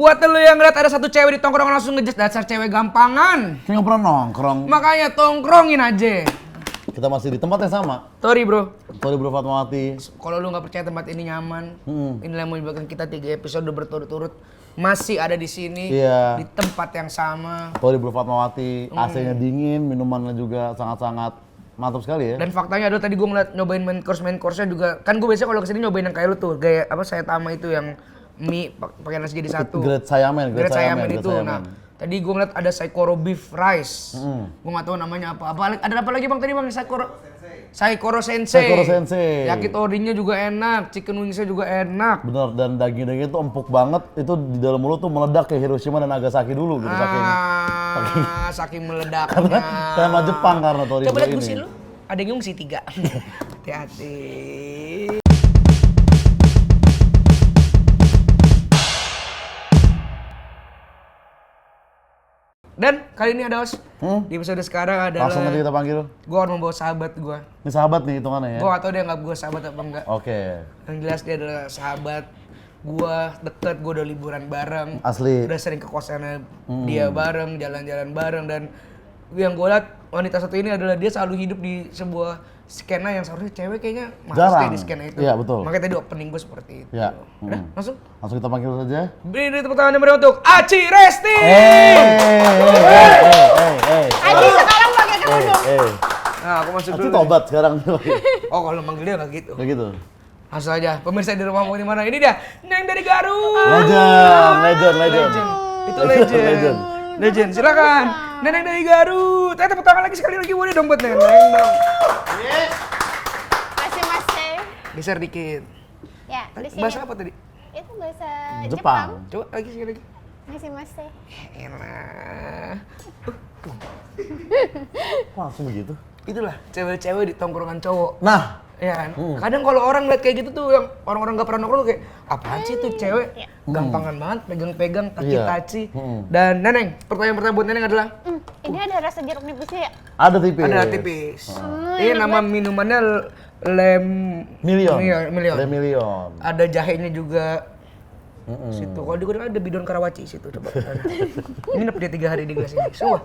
Buat lo yang ngeliat ada satu cewek di tongkrongan langsung ngejudge dasar cewek gampangan. Nggak pernah nongkrong. Makanya tongkrongin aja. Kita masih di tempat yang sama. Sorry bro. Sorry bro Fatmawati. Kalau lu nggak percaya tempat ini nyaman, inilah yang menyebabkan kita 3 episode berturut-turut masih ada di sini, Iya. di tempat yang sama. Sorry bro Fatmawati, AC-nya dingin, minumannya juga sangat-sangat mantap sekali ya. Dan faktanya adalah tadi gue ngeliat nyobain main course-nya juga, kan gue biasanya kalau kesini nyobain yang kayak lu tuh, kayak apa saya tama itu yang mie pakai nasi jadi satu. Grade Sayamen, Grade Sayamen itu. Nah, tadi gue ngeliat ada Saikoro beef rice. Gue nggak tahu namanya apa. Ada apa lagi bang tadi bang? Saikoro Sensei. Saikoro Sensei. Yakitorinya juga enak, chicken wingsnya juga enak. Bener, dan daging-dagingnya tuh empuk banget. Itu di dalam mulut tuh meledak kayak Hiroshima dan Nagasaki dulu gitu. Saking meledaknya. Tema Jepang karena Toribo ini. Coba lihat gusi lu, ada yang ngungsi 3. Hati-hati. Dan kali ini ada host. Di episode sekarang adalah Langsung aja kita panggil. gue akan membawa sahabat gue. Ini sahabat nih hitungannya ya? Gue gak tau dia nggak gue sahabat apa enggak. Oke. Yang jelas dia adalah sahabat gue, deket, gue udah liburan bareng. Asli. Udah sering ke kosannya dia bareng, jalan-jalan bareng. Dan yang gue liat wanita satu ini adalah dia selalu hidup di sebuah skena yang seharusnya cewek kayaknya malas deh di skena itu. Iya betul. Makanya tadi opening gue seperti itu. Iya. Udah, langsung. Langsung kita panggil saja. Beri tepuk tangan yang meriah untuk Aci Resti. Aci sekarang pakai kerudung. Nah, aku masuk Aci dulu. tobat sekarang. Oh, kalau manggil dia nggak gitu. Kayak gitu. Langsung aja, pemirsa di rumah mau di mana? Ini dia, Neng dari Garut. Legend. Itu legend. Silakan. Neneng dari Garut. Tepuk tangan lagi sekali lagi boleh dong buat Neneng dong. Masih masih. Geser dikit. Ya, di sini. Bahasa apa tadi? Itu bahasa Jepang. Jepang. Coba lagi sekali lagi. Masih masih. Enak. Kok langsung begitu? Itulah cewek-cewek di tongkrongan cowok. Nah, Ya kan? Kadang kalau orang lihat kayak gitu tuh yang orang-orang gak pernah nongkrong tuh kayak apaan sih tuh cewek? Gampangan banget pegang-pegang taci-taci. Dan Neneng, pertanyaan buat Neneng adalah Ini ada rasa jeruk nipisnya ya? ada tipis. ada tipis. Ini nama minumannya Lem Million. Million. Le Million. Ada jahenya juga. Situ. Kalau di gudang ada bidon Karawaci situ coba. Nginep dia 3 hari di gelas ini. Semua.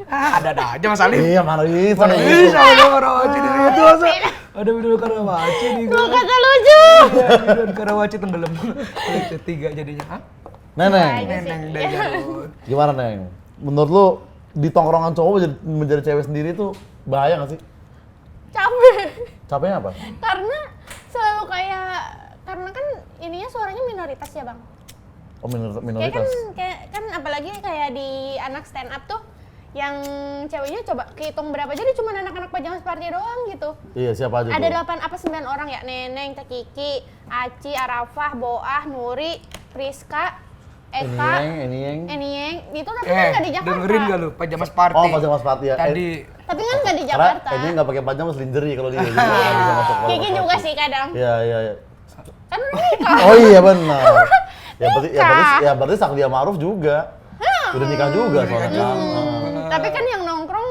Ada aja Mas Alif. Iya, mana bisa. Mana bisa ada Karawaci di situ masa. Ada bidon Karawaci di Tuh gelas. kata lucu. Bidon Karawaci tenggelam. Itu 3 jadinya. Hah? Neneng, Neneng dari Garut. gimana Neng? Menurut lu di tongkrongan cowok menjadi cewek sendiri tuh bahaya gak sih? Capek. Capeknya apa? Karena selalu kayak karena kan ininya suaranya minoritas ya bang. Oh Kayak minoritas. kan apalagi kayak di anak stand up tuh yang ceweknya coba kehitung berapa jadi cuma anak-anak pajama party doang gitu. Iya, siapa aja Ada tuh? 8 apa 9 orang ya, Neneng, Teh Kiki, Aci, Arafah, Boah, Nuri, Priska, Eka, Enieng. Itu tapi kan nggak di Jakarta. dengerin gak lu Pajamas Party? Oh, Pajamas Party ya. Tadi Tapi kan nggak di Karena Jakarta. ini nggak pakai pajama lingerie kalau dia. Jadi nggak bisa masuk Pajamas Kiki Party. juga sih kadang. Iya. Kan udah nikah. Oh iya benar. Berarti Sakdia Ma'ruf juga. Udah nikah juga soalnya kan. Tapi kan yang nongkrong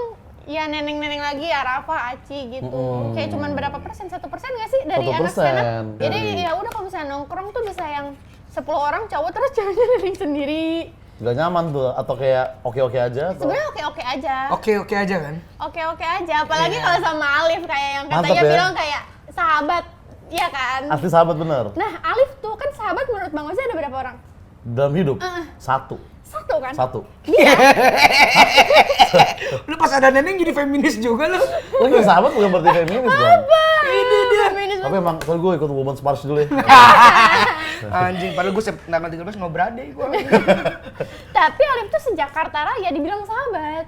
ya neneng-neneng lagi, Arafah, Aci gitu. Kayak cuman berapa persen? 1% nggak sih dari anak 1%. stand up? Jadi ya udah kalau misalnya nongkrong tuh bisa yang 10 orang cowok terus ceweknya neneng sendiri. Gak nyaman tuh atau kayak oke-oke aja? Atau? Sebenarnya oke-oke aja. oke aja kan? Oke-oke aja, apalagi kalau sama Alif kayak yang Mantep katanya ya. bilang kayak sahabat, iya kan? Asli sahabat bener. Nah Alif tuh kan sahabat menurut Bang Ozi ada berapa orang? Dalam hidup satu. Kan? Satu. Lu pas ada Neneng jadi feminis juga lu. Lu kan sahabat bukan berarti feminis dong. Ini dia. Feminis Tapi emang kalau gue ikut Women's March dulu ya. Anjing, padahal gue tanggal 13 mau berade gue. Tapi Alif tuh sejakarta Raya dibilang sahabat.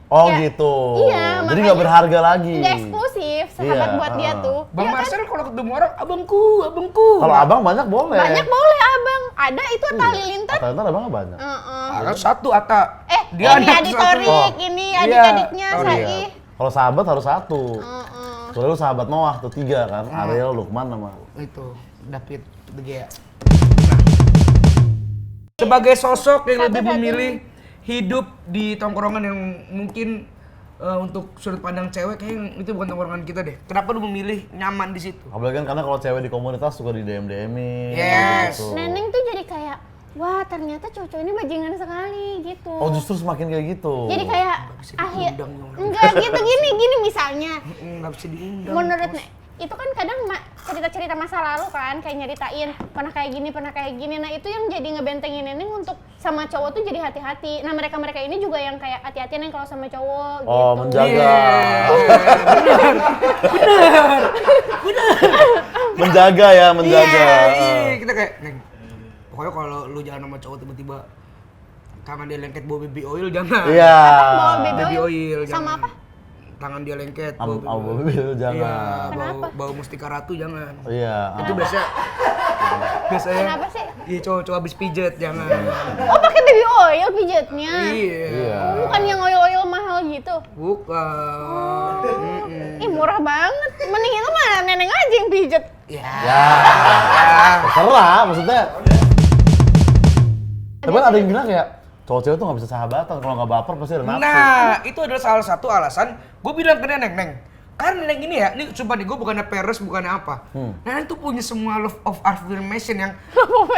Oh Ya, gitu. iya, Jadi makanya nggak berharga lagi. Nggak eksklusif, sahabat Iya, buat dia tuh. Bang Iya kan? Marcel kalau ketemu orang, abangku. Kalau abang banyak boleh. Banyak boleh abang. Ada itu Atta Halilintar. Atta Halilintar abangnya banyak. Ada satu Atta. Ini anak adik satu. Torik, ini adik-adiknya Oh, Sai. Iya. Kalau sahabat harus satu. Soalnya lu sahabat Noah tuh 3 kan. Ariel, Lukman sama. Itu David De Gea. Sebagai sosok yang lebih memilih hidup di tongkrongan yang mungkin untuk sudut pandang cewek kayaknya itu bukan tongkrongan kita deh. Kenapa lu memilih nyaman di situ? Apalagi kan karena kalau cewek di komunitas suka di DM-in. Yes. Neneng tuh jadi kayak wah ternyata cowok ini bajingan sekali gitu. Oh justru semakin kayak gitu. Jadi kayak akhir diundang ya orang. enggak gitu gini misalnya. Nggak bisa diundang. Menurut itu kan kadang cerita-cerita masa lalu kan kayak nyeritain pernah kayak gini. Nah itu yang jadi ngebentengin Neneng untuk sama cowok tuh jadi hati-hati. Nah mereka ini juga yang kayak hati-hati Neng kalau sama cowok gitu. Oh menjaga. Menjaga ya, menjaga. Iya, kita kayak Neng. Pokoknya kalau lu jalan sama cowok tiba-tiba tangan dia lengket bawa baby oil jangan. Iya. Bawa Baby oil sama jangan. apa? Tangan dia lengket Bawa mobil Iya, jangan. bawa mustika ratu jangan. Iya. Itu biasanya Kenapa sih? iya cowok habis pijet jangan. Oh pakai baby oil pijetnya. Iya. Oh, bukan yang oil mahal gitu. Bukan. Ih murah banget. Mending itu mah Neneng aja yang pijet. Ya. Ya. Terserah maksudnya. Tapi ada yang bilang kayak cowok cewek tuh nggak bisa sahabatan, kalau nggak baper pasti ada nafsu. Nah, itu adalah salah satu alasan gue bilang ke Neneng, karena Neneng ini ya, ini sumpah nih gue bukannya peres, bukannya apa. Neneng tuh punya semua love of affirmation yang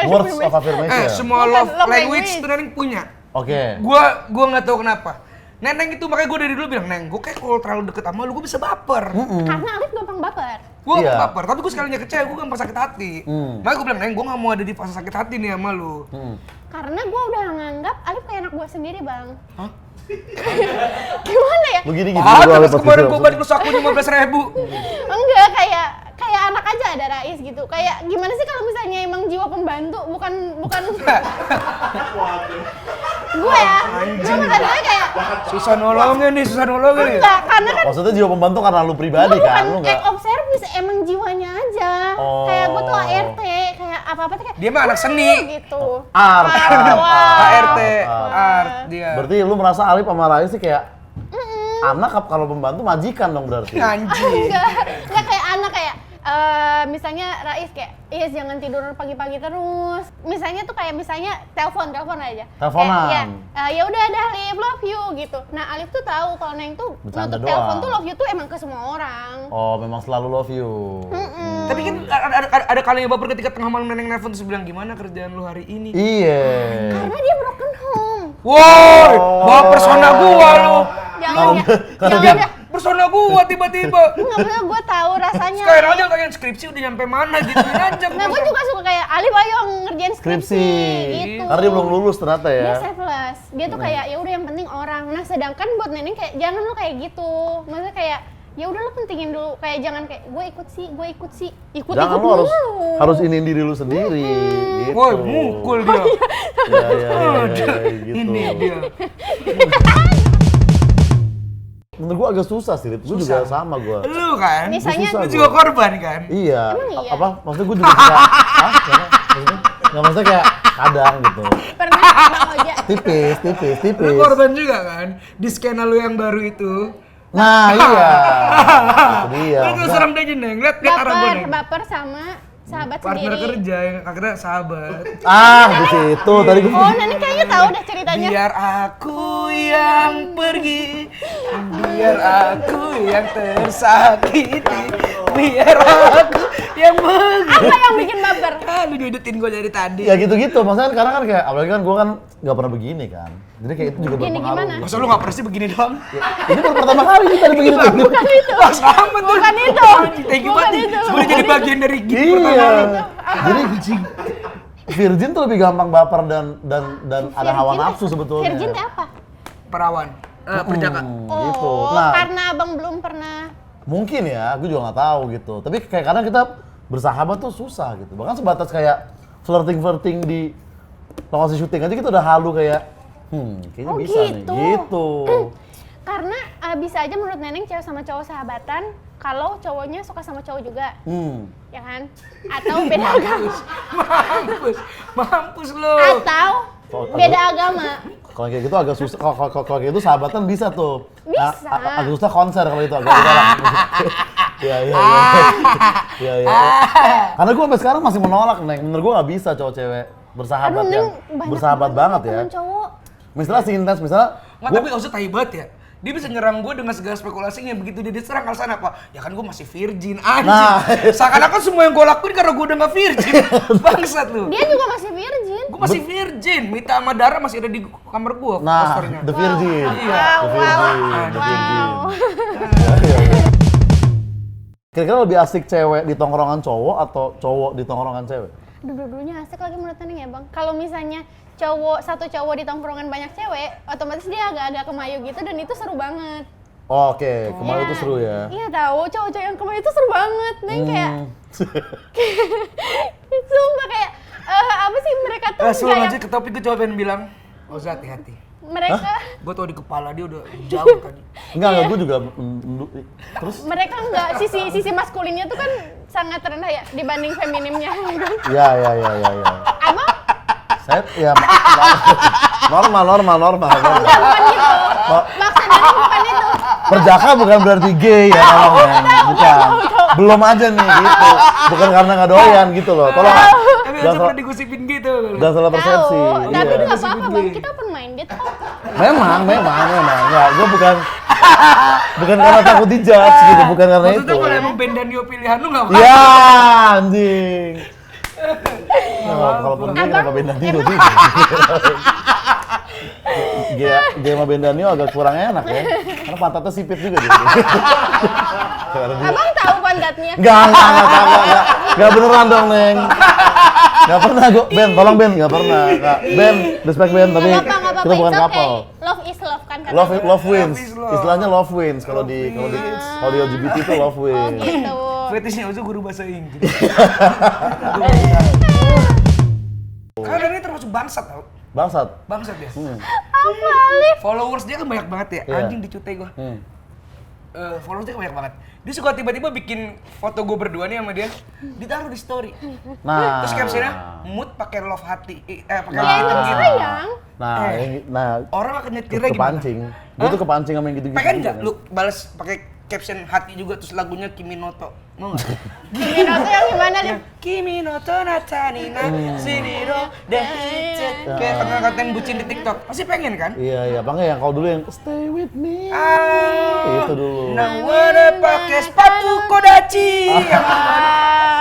Words of affirmation. semua Bukan love love language language. tuh Neneng punya. Oke. Gua nggak tahu kenapa. Neneng itu makanya gue dari dulu bilang, Neng, gue kayak kalau terlalu deket sama lu, gue bisa baper. Karena Alif gampang baper. Gue Iya. baper, tapi gue sekalinya kecewa, gue gampang sakit hati. Makanya gue bilang, Neng, gue gak mau ada di fase sakit hati nih sama lu. Karena gue udah nganggap Alif kayak anak gue sendiri bang. Hah? Gimana ya? Begini Terus kemarin gue balik lu saku 15.000. Enggak kayak anak aja ada Rais gitu. Kayak gimana sih kalau misalnya emang jiwa pembantu bukan gue ya. Cuma tadinya kayak Susah nolongin nih. enggak karena kan Maksudnya jiwa pembantu karena lu pribadi gue kan, bukan lu act nggak. of service, emang jiwanya aja. Oh. Kayak gue tuh ART, kayak apa-apa tuh kayak Dia mah anak seni. gitu. Art. Wah. ART, art dia. Berarti lu merasa Alif sama Rais sih kayak anak kalau pembantu majikan dong berarti. Anjing. Enggak kayak anak kayak misalnya Rais kayak, "Yes, jangan tidur pagi-pagi terus." Misalnya tuh kayak telepon aja. Teleponan. Kayak, ya udah dah Alif, love you gitu. Nah, Alif tuh tahu kalau Neng tuh Bercanda untuk telepon doang. tuh love you tuh emang ke semua orang. Oh, memang selalu love you. Tapi kan ada kalanya baper ketika tengah malam Neneng nelfon terus bilang, gimana kerjaan lu hari ini? Iya. Karena dia broken home. Woi, bawa persona gua lu. Jangan ya. karena Jangan dia- ya. Persona gua tiba-tiba. Enggak bener, gue tahu rasanya. Sekarang aja kalian skripsi udah nyampe mana gituin aja. Nah, gue juga suka kayak Alif ayo ngerjain skripsi gitu. Karena dia belum lulus ternyata Dia ya. selfless. Dia tuh kayak ya udah yang penting orang. Nah, sedangkan buat Neneng kayak jangan lu kayak gitu. Maksudnya kayak ya udah lu pentingin dulu, kayak jangan kayak gue ikut sih. Ikut Jangan lu mulu. harus iniin diri lu sendiri gitu. Woi, mukul dia. Ya, gitu. Ini dia. Menurut gua agak susah sih, Gue juga sama gua. Lu kan? Misalnya susah Lu juga korban kan? Iya. Emang iya? Apa? Maksudnya gua juga suka. Hah? Maksudnya? Nggak, maksudnya kayak kadang gitu. pernah Bang Oja. Tipis. Lu korban juga kan? Di skena lu yang baru itu. Nah, iya. Itu dia. Lu serem deh Neng, lihat arah gua Neng. Baper sama sahabat Partner sendiri. kerja yang akhirnya sahabat. Di situ tadi gua. Oh, Neneng kayaknya tahu dah ceritanya. Biar aku yang pergi, biar aku yang tersakiti, biar aku yang Apa yang bikin baper? Lu diudutin gue dari tadi. Ya gitu-gitu. Maksudnya karena kan kayak apalagi kan gua kan nggak pernah begini kan. Jadi kayak itu juga Gini berpengaruh. gimana? Masa lu gak pernah sih begini doang? Ini baru pertama kali nih tadi begini tuh. Bukan itu. Wah, sama tuh. Bukan itu. Thank you Bukan banget. itu. Boleh jadi bagian dari gift pertama. Iya. Jadi virgin tuh lebih gampang baper dan ada hawa Virgin nafsu sebetulnya. Virgin teh apa? Perawan. Perjaka. Gitu. Oh, Nah, karena abang belum pernah. mungkin ya, gue juga nggak tahu gitu. Tapi kayak kadang kita bersahabat tuh susah gitu. Bahkan sebatas kayak flirting di lokasi syuting aja kita udah halu kayak, kayaknya bisa nih. Gitu. Karena bisa aja menurut Neneng cewek sama cowok sahabatan kalau cowoknya suka sama cowok juga. Ya kan? Atau beda agama. Mampus lu. Atau beda agama. Kalau kayak gitu agak susah. Kalau kayak gitu sahabatan bisa tuh. Bisa. Agak susah konser kalau itu agak susah lah. Iya. Iya. Karena gue sampai sekarang masih menolak, Neng. Menurut gue nggak bisa cowok cewek bersahabat Aduh, yang Neng, banyak bersahabat banget ya. temen cowok. Misalnya si intens, misalnya Nggak, tapi gak usah tai banget ya. Dia bisa nyerang gue dengan segala spekulasinya. Begitu dia diserang alasan apa? Ya kan gue masih virgin, anjing. Nah. Seakan-akan semua yang gue lakuin karena gue udah gak virgin. Bangsat lu. Dia juga masih virgin. Gue masih virgin, Mita sama Dara masih ada di kamar gua Nah, posternya. The Virgin. Iya. The Virgin. The Virgin. Kira-kira lebih asik cewek di tongkrongan cowok atau cowok di tongkrongan cewek? Dua-duanya asik lagi menurut Neneng ya bang. Kalau misalnya satu cowok di tongkrongan banyak cewek, otomatis dia agak-agak kemayu gitu dan itu seru banget. Oke, kemarin itu seru ya. Iya tahu, cowok-cowok yang kemayu itu seru banget. Neng kayak sumpah kayak apa sih mereka tuh Sebelum kayak lanjut ke topik gue coba pengen bilang, Oza hati-hati. mereka Gue tau di kepala dia udah jauh tadi. Enggak, gue juga terus mereka enggak sisi maskulinnya tuh kan sangat rendah ya dibanding feminimnya. ya. Emang Saya ya normal. bukan gitu. Maksudnya bukan itu. Perjaka bukan berarti gay ya, tolong men. Bukan. Belum aja nih gitu. Bukan karena nggak doyan gitu loh. Tolong. Tapi Jangan aja pernah salah- digosipin gitu. jangan salah persepsi. Tahu, tapi Iya. nggak apa-apa bang, kita open minded kok. Memang. Nggak, gue bukan karena takut dijudge gitu, bukan karena itu. Maksudnya kalau emang band Danio pilihan lu nggak apa-apa. Ya, anjing. Kalau pun dia kenapa benda Danio sih? Game sama Bendanio agak kurang enak ya, karena pantatnya sipit juga dia. Abang tahu pantatnya? Enggak beneran dong, Neng. Enggak pernah gua, Ben, tolong Ben, enggak pernah. Kak. Ben, respect Ben, tapi Nggak apa-apa, kita bukan it's okay. couple. Love is love kan katanya. Love wins. Love is love. Istilahnya love wins kalau di LGBT itu love Oh wins. gitu. Fetishnya Oza guru bahasa Inggris. Karena ini termasuk bangsat tau. Bangsat. Dia. Apa Alif? Followers dia kan banyak banget ya. Iya. Anjing dicute gua. Followers dia kan banyak banget. Dia suka tiba-tiba bikin foto gue berdua nih sama dia, ditaruh di story. Nah. Terus captionnya mood pakai love hati, pakai Ya itu love gitu. sayang. Nah, Orang akan nyetirnya gimana? kepancing. Gue tuh kepancing sama yang gitu-gitu. Pengen nggak lu balas pakai caption hati juga terus lagunya Kiminoto? Mau nggak? Kiminoto yang gimana nih? Kiminoto natani na siniro dehite. Kayak kata-katain bucin di TikTok. Pasti pengen kan? Iya, apa enggak yang kau dulu yang stay with me. Itu dulu. Nah, wanna pakai sepatu Kodachi.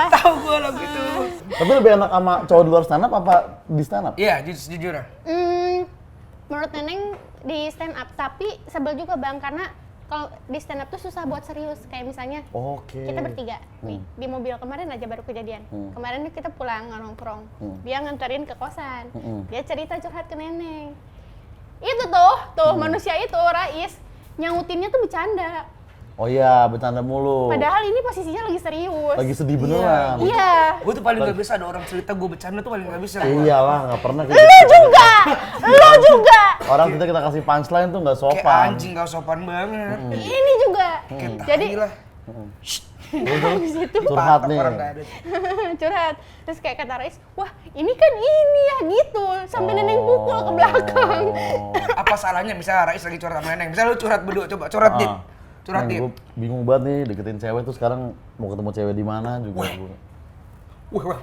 Tahu gua lagu itu. Tapi lebih enak sama cowok di luar stand up apa di stand up? Iya, jujur. Menurut Neneng di stand up, tapi sebel juga bang karena kalau di stand up tuh susah buat serius. Kayak misalnya Oke. kita bertiga nih di mobil kemarin aja baru kejadian. Kemarin nih kita pulang nongkrong, dia nganterin ke kosan, dia cerita curhat ke Neneng. Itu tuh manusia itu Rais nyautinnya tuh bercanda. Oh iya, bercanda mulu. Padahal ini posisinya lagi serius. Lagi sedih beneran. Iya. Gue tuh paling gak bisa ada orang cerita gue bercanda tuh paling gak bisa. Iyalah, nggak pernah kayak Lo gitu. juga, lo juga. Orang kita kasih punchline tuh nggak Kayak sopan. anjing gak sopan banget. Ini juga. Jadi Tai lah. habis itu Curhat nih. Orang gak ada. curhat. Terus kayak kata Rais, wah ini kan ini ya gitu. Sampai Neneng pukul ke belakang. Apa salahnya misalnya Rais lagi curhat sama Neneng. Misalnya lu curhat berdua, coba curhat Dit. Curhat Dit. Gue bingung banget nih deketin cewek tuh sekarang mau ketemu cewek di mana juga. Wah.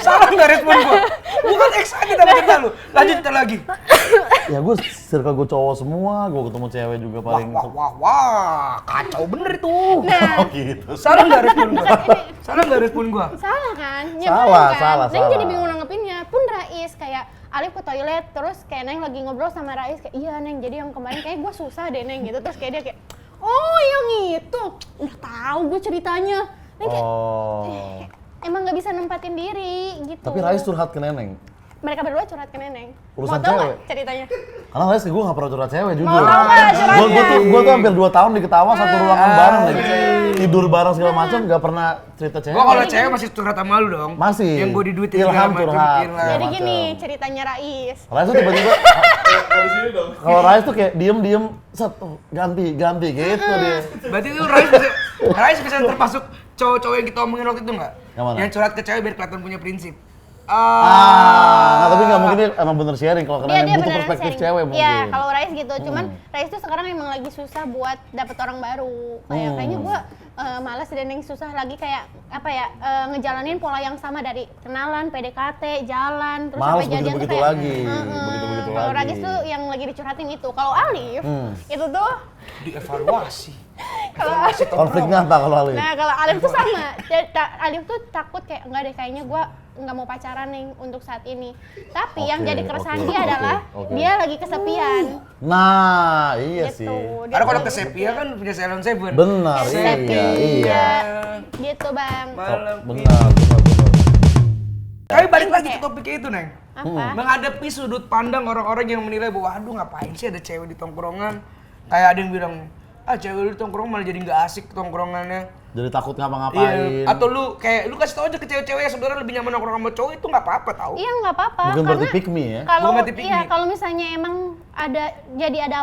Salah nggak respon gua? Bukan excited sama cerita lu. Lanjut kita lagi. Ya gue circle gue cowok semua, gue ketemu cewek juga paling. Wah. Kacau bener itu. Oh gitu. Salah nggak respon gua? Salah nggak respon gua? Salah kan? Salah. Neng jadi bingung nanggepinnya. Pun Rais kayak Alif ke toilet, terus kayak Neng lagi ngobrol sama Rais kayak, iya Neng, jadi yang kemarin kayak gue susah deh Neng gitu. Terus kayak dia kayak, oh yang itu, udah tahu gue ceritanya. Neng kayak, emang nggak bisa nempatin diri gitu. Tapi Rais curhat ke Neneng. Mereka berdua curhat ke Neneng. Urusan Mau tau cewek? nggak ceritanya? Karena Rais gue gak pernah curhat cewek jujur. Mau tau nggak curhatnya? Gue tuh hampir 2 tahun diketawa satu ruangan bareng nih. Tidur bareng segala macam gak pernah cerita cewek. Gua kalau cewek masih curhat sama lu dong. Masih. Yang gua diduitin Ilham segala macam, curhat. Ilham. Jadi macam. gini ceritanya Rais. Rais tuh tiba-tiba kalau Rais tuh kayak diem set ganti gitu dia. Berarti itu Rais bisa termasuk cowok-cowok yang kita omongin waktu itu nggak? Yang mana? Yang curhat ke cewek biar kelihatan punya prinsip. Nah, tapi nggak mungkin dia emang bener sharing kalau kalian butuh beneran perspektif sharing. cewek mungkin. Iya, kalau Rais gitu. Cuman Rais tuh sekarang emang lagi susah buat dapet orang baru. Kayaknya gue malas dan yang susah lagi kayak apa ya ngejalanin pola yang sama dari kenalan, PDKT, jalan, terus Males sampai jadian tuh begitu-begitu kayak lagi, begitu-begitu Kalau lagi. Ragis tuh yang lagi dicurhatin itu. Kalau Alif itu tuh Dievaluasi. kalau Konflik nyata kalau Alif. Nah, kalau Alif tuh sama. Alif tuh takut kayak enggak deh kayaknya gue nggak mau pacaran nih untuk saat ini. Tapi yang Oke, jadi keresahan oke, dia oke, adalah oke. dia lagi kesepian. Nah, iya Gitu. sih. Dia Karena kalau lagi kesepian kan punya Salon Seven. Benar, kesepian. iya. Gitu bang. Malam Benar. Tapi balik lagi ke topiknya itu, Neng. Apa? Menghadapi sudut pandang orang-orang yang menilai bahwa aduh ngapain sih ada cewek di tongkrongan. Kayak ada yang bilang, cewek di tongkrongan malah jadi nggak asik tongkrongannya. Jadi takut ngapa-ngapain. Atau lu kasih tau aja ke cewek-cewek yang sebenarnya lebih nyaman nongkrong sama cowok itu nggak apa-apa tau. Iya nggak apa-apa. Bukan berarti pick me ya. Kalau Bukan berarti pick iya me. kalau misalnya emang ada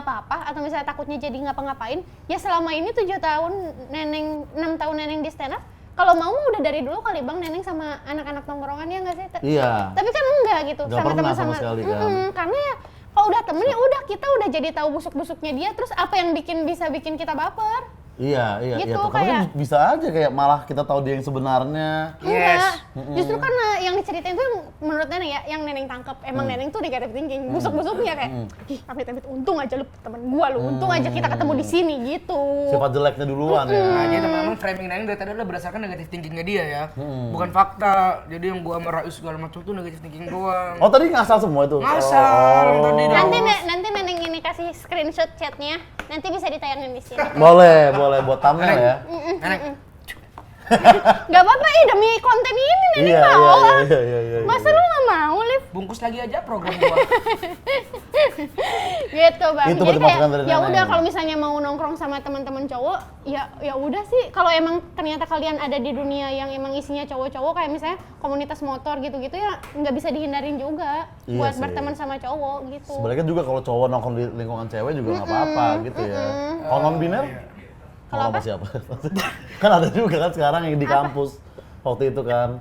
apa-apa atau misalnya takutnya jadi ngapa-ngapain, ya selama ini 7 tahun neneng 6 tahun neneng di stand up, kalau mau udah dari dulu kali bang neneng sama anak-anak tongkrongan ya nggak sih? Iya. Tapi kan enggak gitu Nggak pernah sama sekali kan. karena ya kalau udah temen ya udah kita udah jadi tahu busuk-busuknya dia, terus apa yang bisa bikin kita baper? Iya, Gitu, iya. Karena kayak- kan bisa aja kayak malah kita tahu dia yang sebenarnya. Enggak, justru karena yang diceritain tuh yang menurut neneng ya, yang neneng tangkep, emang neneng tuh negative thinking, busuk-busuknya kayak, ih amit-amit untung aja lu temen gua lu, untung aja kita ketemu di sini gitu. Sifat jeleknya duluan ya. Nah, jadi teman-teman framing Neng dari tadi adalah berdasarkan negatif thinkingnya dia ya, bukan fakta. Jadi yang gua meraih segala macam tuh negatif thinking doang. Oh tadi ngasal semua itu? Ngasal, tadi dah. Nanti neneng ini kasih screenshot chatnya, nanti bisa ditayangin di sini. Boleh buat thumbnail ya. Neng, Gak apa-apa, demi konten ini neneng Iya, mau lah. iya. Masa lu gak mau, Liv? bungkus lagi aja program gua. Gitu bang. Itu Jadi berarti masukan dari ya neneng. udah kalau misalnya mau nongkrong sama teman-teman cowok, ya udah sih. Kalau emang ternyata kalian ada di dunia yang emang isinya cowok-cowok, kayak misalnya komunitas motor gitu-gitu ya nggak bisa dihindarin juga Iya buat sih. berteman sama cowok gitu. Sebenarnya juga kalau cowok nongkrong di lingkungan cewek juga nggak apa-apa gitu ya. Kalau non biner? Kalau apa siapa? Kan ada juga kan sekarang yang di kampus waktu itu kan.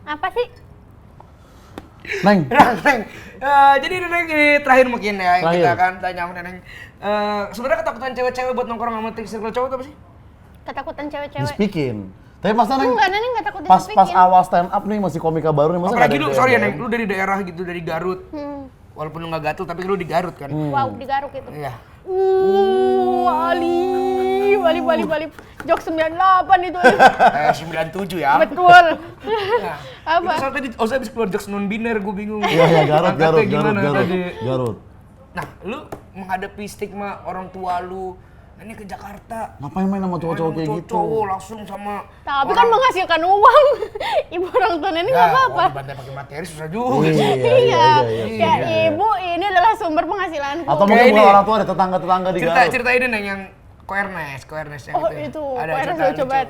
Apa sih? Neng, Neng, jadi Neng ini terakhir mungkin ya yang Terakhir. kita akan tanya sama Neng. Sebenarnya ketakutan cewek-cewek buat nongkrong sama circle cowok itu apa sih? Ketakutan di cewek-cewek. speaking. Tapi masa Neng Enggak, Neneng nggak takut pas disepikin. awal stand up nih masih komika baru nih masa Apalagi nggak lu, ada sorry ya DM? Neng, lu dari daerah gitu, dari Garut. Walaupun lu nggak gatul, tapi lu di Garut kan? Wow, di Garuk itu. Iya. Bali. Jok 98 itu. 97 ya. Betul. Nah, Apa? itu soal tadi, saya habis keluar jokes non biner, gue bingung. Iya, Angkatnya gimana tadi? Garut. Nah, lu menghadapi stigma orang tua lu, ini ke Jakarta. Ngapain main sama cowok-cowok kayak gitu? Cowok langsung sama Tapi kan menghasilkan uang. Ibu orang tua Neneng nggak apa-apa. Kalau dibantai pakai materi susah juga. Iya, iya. ya ibu ini adalah sumber penghasilanku. Atau Kayak mungkin bukan ini. orang tua ada tetangga-tetangga di Garut. Cerita ini Neng yang Koernes yang Oh itu, Koernes lucu banget.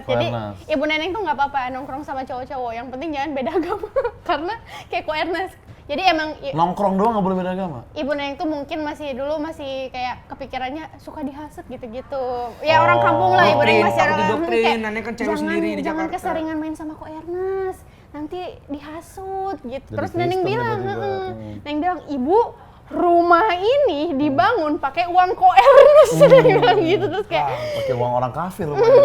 Jadi Koernes. ibu Neneng tuh nggak apa-apa nongkrong sama cowok-cowok. Yang penting jangan beda agama. Karena kayak Koernes. Jadi emang Nongkrong doang nggak boleh beda agama? ibu Neneng tuh mungkin dulu masih kayak kepikirannya suka dihasut gitu-gitu. Ya orang kampung lah, ibu Neneng masih takut orang didoktrin, Neneng kan cewek sendiri di jangan Jakarta." keseringan main sama Ko Ernest, nanti dihasut gitu. Jadi Terus Neneng Kristen bilang, tiba-tiba. Neneng bilang, ibu rumah ini dibangun pakai uang Ko Ernest. Neneng bilang gitu terus kayak Pakai uang orang kafir lu bangun.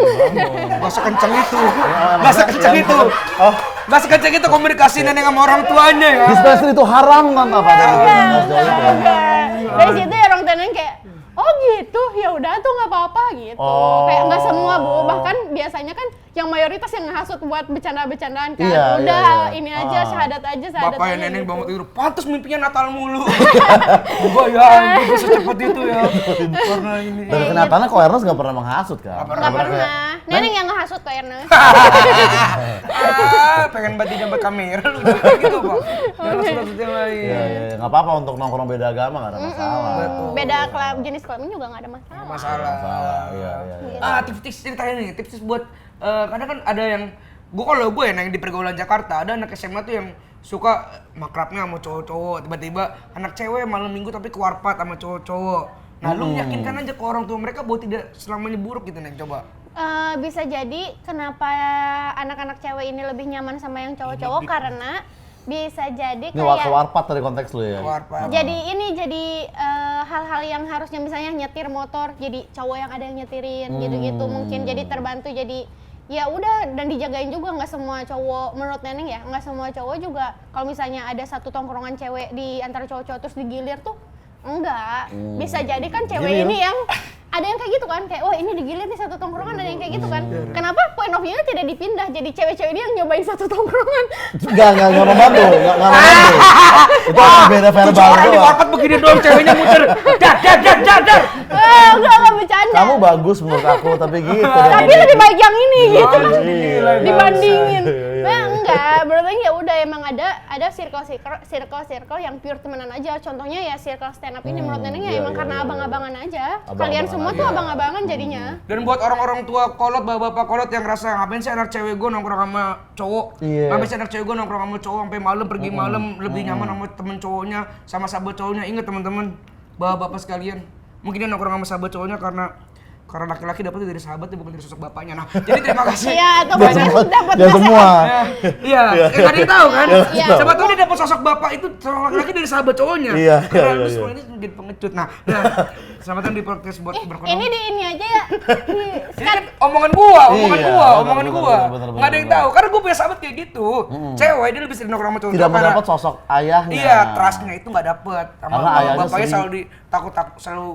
Gak sekenceng itu. Ya, Gak sekenceng itu. Oh, Gak sekenceng itu komunikasi Neneng sama orang tuanya ya. dispensary itu haram kan apa? dari situ ya orang Neneng kayak oh gitu, ya udah tuh nggak apa-apa gitu. Oh. Kayak nggak semua bu, bahkan biasanya kan yang mayoritas yang ngehasut buat bercanda-bercandaan kan. Iya, Udah iya. ini aja, syahadat aja. Bapak aja yang Neneng gitu. bangun tidur, pantas mimpinya Natal mulu. Gua ya, ampun secepat itu ya. Karena ini. Dari kenyataannya kok Ernest nggak pernah menghasut kan? Nggak pernah. Neneng yang ngehasut kok Ernest. Pengen banget jambat kamera lu gitu Pak. Jangan maksud yang lain. Iya, nggak apa-apa untuk nongkrong beda agama nggak ada masalah. Beda jenis kelamin juga nggak ada masalah. Masalah. Masalah, iya. Tips-tips ceritanya nih, tips buat kadang kan ada yang kalau gue ya yang di pergaulan Jakarta ada anak SMA tuh yang suka makrabnya sama cowok-cowok, tiba-tiba anak cewek malam minggu tapi ke warpat sama cowok-cowok. Nah, lu yakinkan aja ke orang tua mereka bahwa tidak selamanya buruk gitu Neng, coba. Bisa jadi kenapa anak-anak cewek ini lebih nyaman sama yang cowok-cowok karena bisa jadi Ini kayak warpat dari konteks lu ya? Warpat. jadi hal-hal yang harusnya misalnya nyetir motor jadi cowok yang ada yang nyetirin gitu-gitu mungkin jadi terbantu jadi ya udah dan dijagain juga nggak semua cowok menurut Neneng ya nggak semua cowok juga kalau misalnya ada satu tongkrongan cewek di antara cowok-cowok terus digilir tuh enggak bisa jadi kan cewek Gilir? ini yang ada yang kayak gitu kan, kayak wah ini digilir nih satu tongkrongan, ada yang kayak gitu kan. Kenapa point of view-nya tidak dipindah jadi cewek-cewek ini yang nyobain satu tongkrongan? Enggak membantu. Itu beda verbal Tujuh orang di doang. warkop begini doang, ceweknya muter. Dar. Enggak bercanda. Kamu bagus menurut aku, tapi gitu. Tapi lebih baik yang ini gitu. Iya. Dibandingin. Iya. Nah, enggak, berarti ya udah emang ada circle yang pure temenan aja. Contohnya ya circle stand up ini menurut Neneng ya Iya, emang iya, karena iya. abang-abangan aja. Abang-abangan Kalian semua tuh aja. abang-abangan jadinya. Dan buat orang-orang tua kolot, bapak-bapak kolot yang ngerasa ngapain sih anak cewek gue nongkrong sama cowok? Iya. Ngapain sih anak cewek gue nongkrong sama cowok sampai malam pergi malam lebih nyaman sama temen cowoknya, sama sahabat cowoknya. Ingat teman-teman, bapak-bapak sekalian, mungkin dia nongkrong sama sahabat cowoknya karena laki-laki dapetnya dari sahabatnya bukan dari sosok bapaknya. Nah, jadi terima kasih. Iya, atau mungkin dapat Ya semua. Iya, ada yang tahu kan? Iya. Siapa tahu dia dapat sosok bapak itu sosok laki-laki dari sahabat cowoknya. Iya, Karena iya, lu iya. semua ini jadi pengecut. Nah, selamat datang di podcast buat berkonon. Ini di ini aja ya. Ini kan omongan gua. Iya, bener, Nggak ada yang tahu. Karena gua punya sahabat kayak gitu. Cewek dia lebih sering nongkrong sama cowok. Tidak karena- mendapat sosok ayahnya. Iya, trustnya itu nggak dapet. Sama Karena ayahnya bapaknya sering- selalu takut selalu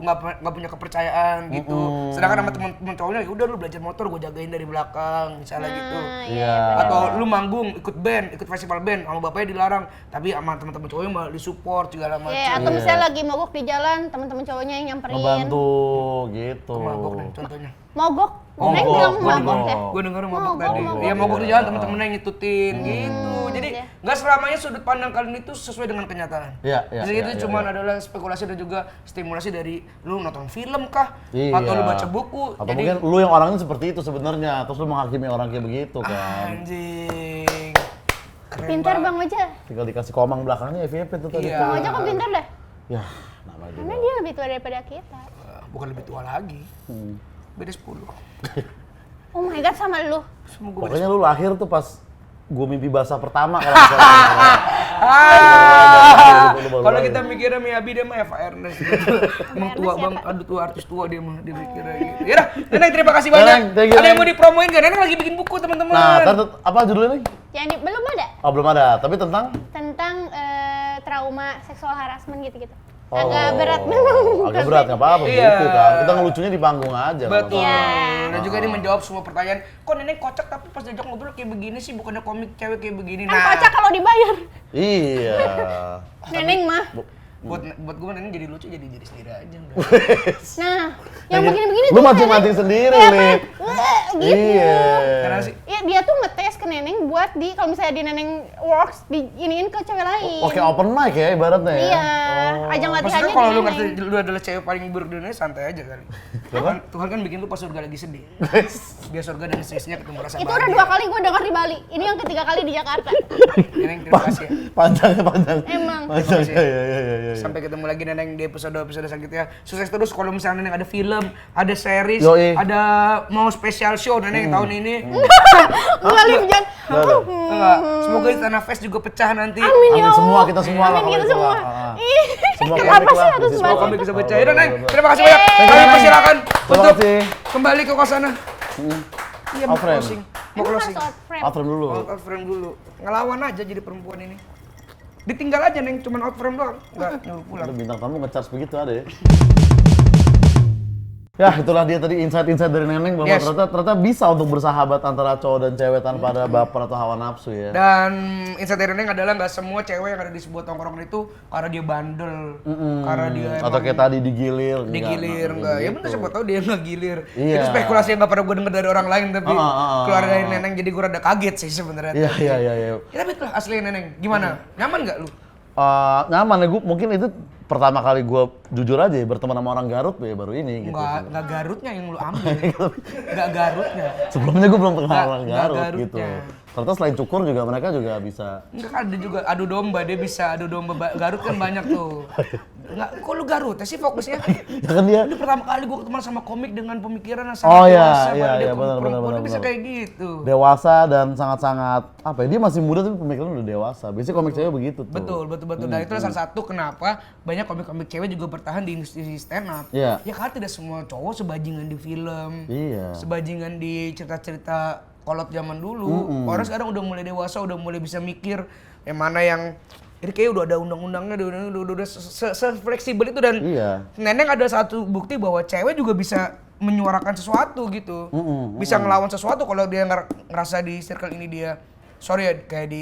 nggak punya kepercayaan gitu. Sedangkan sama temen cowoknya ya udah lu belajar motor gua jagain dari belakang misalnya gitu. Iya. Atau lu manggung ikut band, ikut festival band sama bapaknya dilarang, tapi sama teman-teman cowoknya malah disupport segala macam. Iya, atau misalnya lagi mogok di jalan, teman-teman cowoknya yang nyamperin. Ngebantu gitu. Mabok nih contohnya. Mogok. Oh, Neng mogok, bilang mogok. mogok ya. Gue denger mabok Mogok, tadi. mogok. Iya mogok di jalan temen-temennya ngikutin gitu. Jadi iya. nggak selamanya sudut pandang kalian itu sesuai dengan kenyataan. Iya, iya, Jadi iya, itu iya, cuma iya. adalah spekulasi dan juga stimulasi dari lu nonton film kah? Iya. Atau lu baca buku. Atau Jadi mungkin lu yang orangnya seperti itu sebenarnya, terus lu menghakimi orang kayak begitu kan. anjing. Keren Pintar banget. Bang Oja. Tinggal dikasih komang belakangnya FYP tuh tadi. Iya. Bang Oja kok pintar dah? Ya, nama Karena juga. dia lebih tua daripada kita. Bukan lebih tua lagi. Hmm. Beda 10. Oh my god sama lu. Semoga Pokoknya lu lahir tuh pas gua mimpi basah pertama kalau nggak salah. Lu baru Kalau lahir. kita mikirnya Miyabi dia mah Eva Ernest gitu. Emang tua bang, aduh tua artis tua dia mah dia mikirnya gitu. Yaudah, Neneng terima kasih banyak. Neneng, thank you, Ada yang Neneng. mau dipromoin gak? Neneng lagi bikin buku teman-teman. Nah, apa judulnya nih? Yang belum ada Oh, belum ada, tapi tentang tentang trauma seksual harassment gitu-gitu. Oh, Agak berat memang. Agak berat, nggak apa-apa Iya. gitu kan. Kita ngelucunya di panggung aja. nggak Betul. masalah. Dan juga dia menjawab semua pertanyaan. Kok Neneng kocak tapi pas diajak ngobrol kayak begini sih, bukannya komik cewek kayak begini. Kan kocak kalau dibayar. Iya. Neneng mah. buat gue Neneng jadi lucu jadi diri sendiri aja udah. Nah, yang begini-begini Lu tuh mancing-mancing sendiri, Iya, Lip. gitu. Iya. Karena sih Iya, dia tuh ngetes ke Neneng buat kalau misalnya di Neneng works diiniin ke cewek lain. Oke, open mic ya ibaratnya ya. Iya, ajang latihannya maksudnya di kalau lu Neneng. ngerti lu adalah cewek paling buruk di dunia santai aja kali. Tuhan kan bikin lu pas surga lagi sedih. Biar surga dan istri-istrinya ketemu rasa Itu udah 2 kali gue denger di Bali. Ini yang ketiga kali di Jakarta. Neneng terima kasih ya. Panjang. Emang. Panjang. Makasih. Iya. Sampai ketemu lagi Neneng di episode selanjutnya. Sukses terus kalau misalnya Neneng ada film, ada series, Yoi. ada mau special show Neneng tahun ini. Enggak, Lip, jangan. Enggak. Semoga Istana Fest juga pecah nanti. Amin Amin ya Allah. semua, kita semua lah Amin kita kalau itu semua. lah. Ah. Ih, Semua kenapa komik sih lah, harus bisnis Semoga bahas kami itu? bisa pecah. Yaudah Neng, Betul. terima kasih banyak. Yeay. Kami persilakan Terima untuk kasih. kembali ke kosannya. Iya, mau Out frame. closing. Mau Emang harus closing. out frame. Out frame dulu. Out frame dulu. Ngelawan aja jadi perempuan ini. Ditinggal aja Neng, cuman out frame doang. Enggak nyuruh pulang. Ada bintang tamu nge-charge begitu ada ya. Ya, itulah dia tadi insight-insight dari Neneng bahwa Yes. ternyata bisa untuk bersahabat antara cowok dan cewek tanpa ada baper atau hawa nafsu ya. Dan insight dari Neneng adalah nggak semua cewek yang ada di sebuah tongkrongan itu karena dia bandel, karena dia Atau kayak tadi digilir. digilir enggak. Ya bener siapa tahu dia nggak gilir. Iya. Itu spekulasi yang nggak pernah gue denger dari orang lain tapi Ah. keluar dari Neneng jadi gue rada kaget sih sebenarnya. Iya. Ya, tapi itulah asli Neneng. Gimana? Nyaman nggak lu? Nyaman ya, mungkin itu pertama kali gue jujur aja ya, berteman sama orang Garut ya baru ini gitu. Nggak Garutnya yang lu ambil. Nggak Garutnya. Sebelumnya gue belum kenal Nggak- orang nggak Garut Garutnya. gitu. Ternyata selain cukur juga mereka juga bisa. Enggak kan ada juga adu domba, dia bisa adu domba. Garut kan banyak tuh. Enggak, kok lu Garut sih fokusnya? Ya kan dia. Ini pertama kali gue ketemu sama komik dengan pemikiran yang Oh, sangat iya, dewasa. iya, padahal dia iya, benar, perempuan, benar, dia bisa benar. kayak gitu. Dewasa dan sangat-sangat apa ya, dia masih muda tapi pemikirannya udah dewasa. Biasanya komik cewek begitu tuh. Betul. Dan itulah salah satu kenapa banyak komik-komik cewek juga bertahan di industri stand up. Iya. Ya karena tidak semua cowok sebajingan di film. Iya. Sebajingan di cerita-cerita kolot zaman dulu. Orang sekarang udah mulai dewasa, udah mulai bisa mikir yang mana yang Jadi kayaknya udah ada undang-undangnya, udah se-fleksibel itu dan Iya. Neneng ada satu bukti bahwa cewek juga bisa menyuarakan sesuatu gitu. Bisa ngelawan sesuatu kalau dia ngerasa di circle ini dia sorry ya kayak di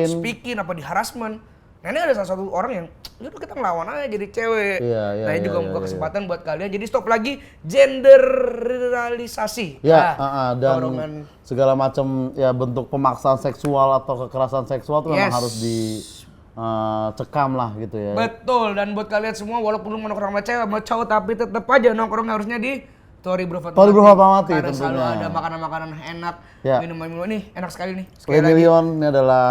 speaking apa di harassment. Neneng ada salah satu orang yang yaudah kita ngelawan aja jadi cewek. Iya, Nah ini iya, juga iya, membuka iya. kesempatan buat kalian. Jadi stop lagi genderalisasi. Ya, dan dorongan. segala macam ya bentuk pemaksaan seksual atau kekerasan seksual itu memang Yes. harus dicekam lah gitu ya. Betul, dan buat kalian semua walaupun lu mau nongkrong sama cewek, sama cowok tapi tetap aja nongkrong harusnya di Tori Bro Fatmawati. Tori Bro Fatmawati Karena selalu tentunya. ada makanan-makanan enak, Ya. minuman-minuman nih enak sekali nih. Sekali lagi Million ini adalah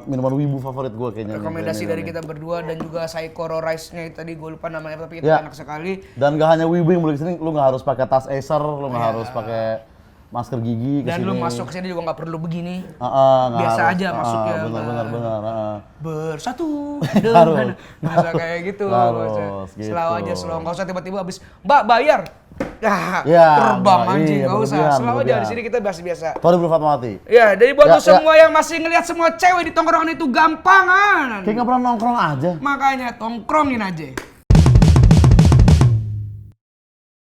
minuman wibu favorit gue kayaknya. rekomendasi nih, dari Million kita berdua dan juga Saikoro Rice-nya itu tadi gue lupa namanya tapi itu Ya. enak sekali. nih. Dan gak hanya wibu yang beli kesini, lu gak harus pakai tas Acer, lu gak harus pakai masker gigi kesini. Dan lu masuk ke sini juga nggak perlu begini. Nggak Biasa harus. aja masuknya, Benar. Bersatu Harus. dengan masa kayak gitu. Harus, Selalu gitu. aja slow, nggak usah tiba-tiba habis Mbak bayar. Ya, terbang Mbak, anjing, iya, nggak usah. berlebihan, Selalu aja di berlebihan. sini kita biasa-biasa. Tori Bro Fatmawati. Ya, jadi buat Ya, lu semua yang masih ngelihat semua cewek di tongkrongan itu gampangan. Kayak gak pernah nongkrong aja. Makanya tongkrongin aja.